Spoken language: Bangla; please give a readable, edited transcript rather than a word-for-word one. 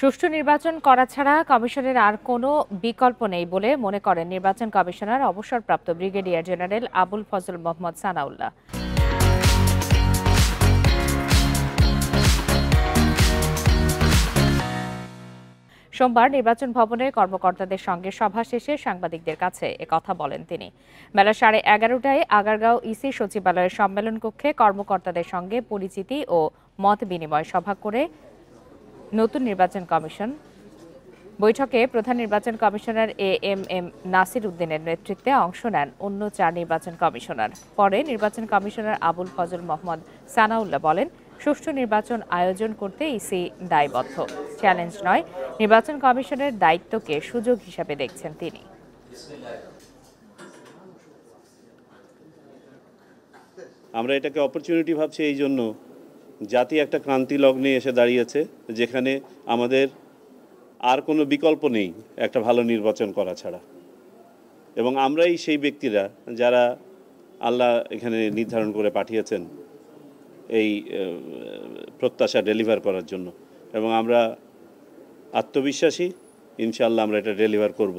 সুষ্ঠু নির্বাচন করা ছাড়া কমিশনের আর কোনো বিকল্প নেই বলে মনে করেন নির্বাচন কমিশনার অবসরপ্রাপ্ত ব্রিগেডিয়ার জেনারেল আবুল ফজল মোহাম্মদ সানাউল্লাহ। সোমবার নির্বাচন ভবনের কর্মকর্তাদের সঙ্গে সভা শেষে সাংবাদিকদের কাছে একথা বলেন তিনি। বেলা 11:30টায় আগারগাঁও ইসি সচিবালয়ের সম্মেলন কক্ষে কর্মকর্তাদের সঙ্গে পরিচিতি ও মত বিনিময় সভা করে নতুন নির্বাচন কমিশন। বৈঠকে প্রধান নির্বাচন কমিশনার এএমএম নাসির উদ্দিনের নেতৃত্বে অংশ নেন অন্য 4 নির্বাচন কমিশনার। পরে নির্বাচন কমিশনার আবুল ফজল মোহাম্মদ সানাউল্লাহ বলেন, সুষ্ঠু নির্বাচন আয়োজন করতে ইসি দায়বদ্ধ, চ্যালেঞ্জ নয়। নির্বাচন কমিশনের দায়িত্বকে সুযোগ হিসাবে দেখছেন তিনি। আমরা এটাকে অপরচুনিটি ভাবছি এই জন্য, জাতি একটা ক্রান্তি লগ্নে এসে দাঁড়িয়েছে যেখানে আমাদের আর কোনো বিকল্প নেই একটা ভালো নির্বাচন করা ছাড়া। এবং আমরাই সেই ব্যক্তিরা যারা আল্লাহ এখানে নির্ধারণ করে পাঠিয়েছেন এই প্রত্যাশা ডেলিভার করার জন্য, এবং আমরা আত্মবিশ্বাসী, ইনশাআল্লাহ আমরা এটা ডেলিভার করব।